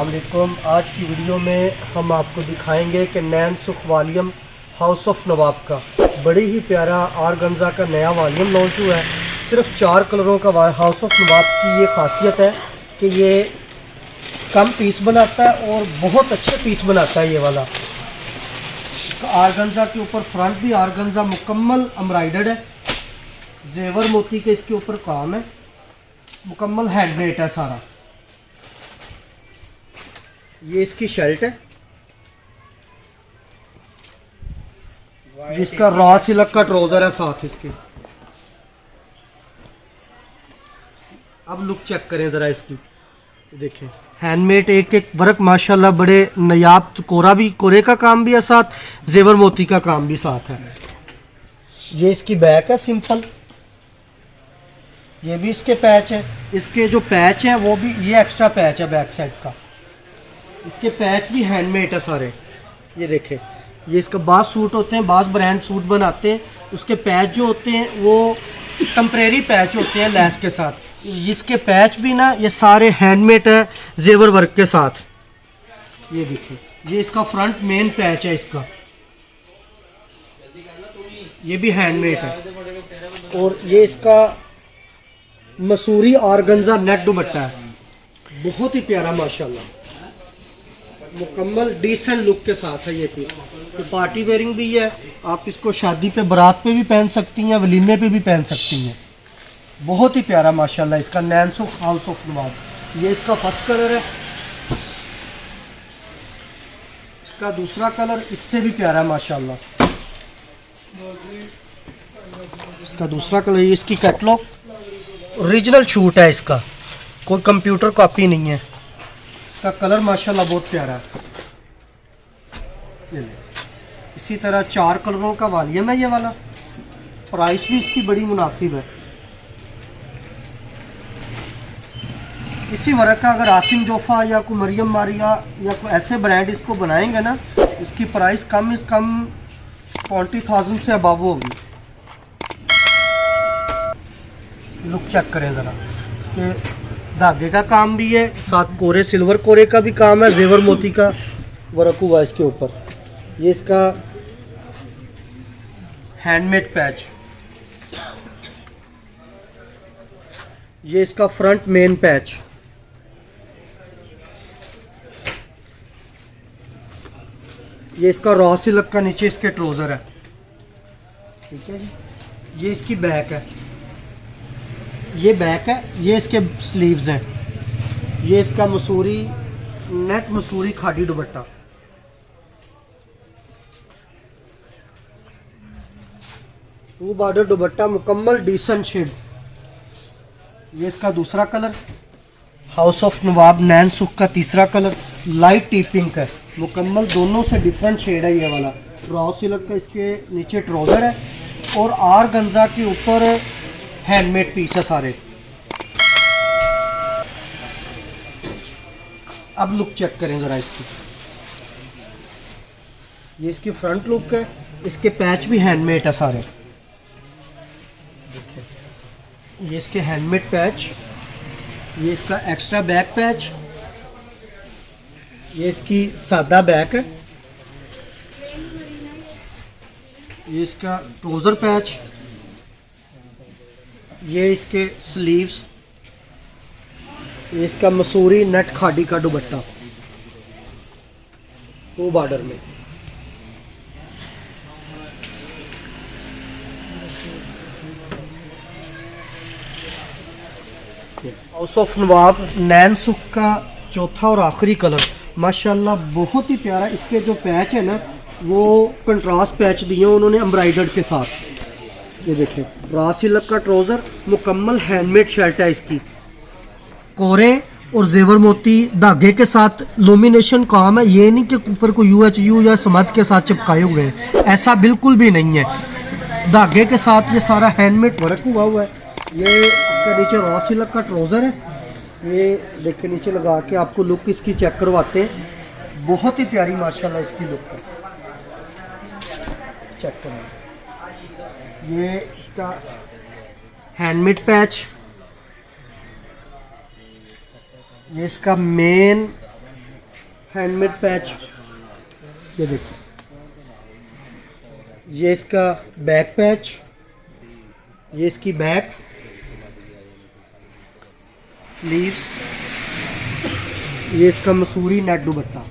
अस्सलाम वालेकुम। आज की वीडियो में हम आपको दिखाएंगे कि नैन सुख वॉल्यूम हाउस ऑफ नवाब का बड़ी ही प्यारा आरगंजा का नया वॉल्यूम लॉन्च हुआ है। सिर्फ 4 कलरों का हाउस ऑफ नवाब की ये खासियत है कि ये कम पीस बनाता है और बहुत अच्छे पीस बनाता है। ये वाला आरगंजा के ऊपर फ्रंट भी आरगंजा मुकम्मल एम्ब्रॉयडर्ड है, जेवर मोती के इसके ऊपर काम है, मुकम्मल हैंडमेड है सारा। ये इसकी शर्ट है, जिसका रॉ सिल्क का ट्राउजर है साथ इसके। अब लुक चेक करें ज़रा इसकी, देखें हैंडमेड एक एक वर्क माशाल्लाह बड़े नायाब। कोरे का काम भी है साथ, जेवर मोती का काम भी साथ है। ये इसकी बैक है सिंपल, ये भी इसके पैच है। इसके जो पैच हैं वो भी ये एक्स्ट्रा पैच है बैक साइड का। इसके पैच भी हैंडमेड है सारे। ये देखें, ये इसका बाज़ सूट होते हैं, बाज़ ब्रांड सूट बनाते हैं, उसके पैच जो होते हैं वो टेम्परेरी पैच होते हैं लैस के साथ। इसके पैच भी ना ये सारे हैंडमेड है जेवर वर्क के साथ। ये देखिए, ये इसका फ्रंट मेन पैच है इसका, ये भी हैंडमेड है। और ये इसका मसूरी आरगंजा नेट दुपट्टा है, बहुत ही प्यारा माशाल्लाह, मुकम्मल डिसेंट लुक के साथ है ये पीस। तो पार्टी वेयरिंग भी है, आप इसको शादी पे बारात पे भी पहन सकती हैं, वलीमे पे भी पहन सकती हैं। बहुत ही प्यारा माशाल्लाह इसका नैन सुख हाउस ऑफ नवाब। ये इसका फर्स्ट कलर है। इसका दूसरा कलर इससे भी प्यारा है माशाल्लाह। इसका दूसरा कलर, ये इसकी कैटलॉग ओरिजिनल शूट है इसका, कोई कंप्यूटर कॉपी नहीं है। इसका कलर माशाल्लाह बहुत प्यारा है। ये ले, इसी तरह 4 कलरों का वॉल्यूम है ये वाला। प्राइस भी इसकी बड़ी मुनासिब है। इसी वर्क का अगर आसिम जोफा या कोई मरियम मारिया या कोई ऐसे ब्रांड इसको बनाएंगे ना, इसकी प्राइस कम से कम 40,000 से अबव होगी। लुक चेक करें ज़रा, इसके धागे का काम भी है साथ, कोरे सिल्वर कोरे का भी काम है, जेवर मोती का वर्क हुआ है इसके ऊपर। ये इसका हैंडमेड पैच, ये इसका फ्रंट मेन पैच, ये इसका रॉ सिल्क का नीचे इसके ट्राउजर है। ठीक है जी, ये इसकी बैक है, ये बैक है, ये इसके स्लीव्स हैं। ये इसका Mussoorie net Mussoorie khadi dupatta, two border dupatta, मुकम्मल डिसेंट शेड। ये इसका दूसरा कलर, हाउस ऑफ नवाब नैन सुख का तीसरा कलर, लाइट टी पिंक है, मुकम्मल दोनों से डिफरेंट शेड है। ये वाला रॉ सिल्क का इसके नीचे ट्राउजर है और आरगंजा के ऊपर हैंडमेड पीस है सारे। अब लुक चेक करें ज़रा इसकी, ये इसकी फ्रंट लुक है, इसके पैच भी हैंडमेड है सारे। ये इसके हैंडमेड पैच, ये इसका एक्स्ट्रा बैक पैच, ये इसकी सादा बैक है, ये इसका ट्राउजर पैच, ये इसके स्लीव्स, ये इसका मसूरी नेट खादी का दुपट्टा टू बॉर्डर में। हाउस ऑफ नवाब नैन सुख का चौथा और आखिरी कलर माशाल्लाह बहुत ही प्यारा। इसके जो पैच है ना वो कंट्रास्ट पैच दिए उन्होंने एम्ब्रॉयडर्ड के साथ। ये देखें, रॉ सिल्क का ट्राउजर, मुकम्मल हैंडमेड शर्ट है इसकी, कोरे और जेवर मोती धागे के साथ लुमिनेशन काम है। ये नहीं कि ऊपर को UHU या समद के साथ चिपकाए हुए हैं, ऐसा बिल्कुल भी नहीं है। धागे के साथ ये सारा हैंडमेड वर्क हुआ है। ये इसका नीचे रॉ सिल्क का ट्राउजर है। ये देखिए नीचे लगा के आपको लुक इसकी चेक करवाते हैं, बहुत ही प्यारी माशाल्लाह इसकी लुक है। चेक करें, ये इसका हैंडमेड पैच, ये इसका मेन हैंडमेड पैच, ये देखिए, ये इसका बैक पैच, ये इसकी बैक स्लीव्स, ये इसका मसूरी नेट दुपट्टा।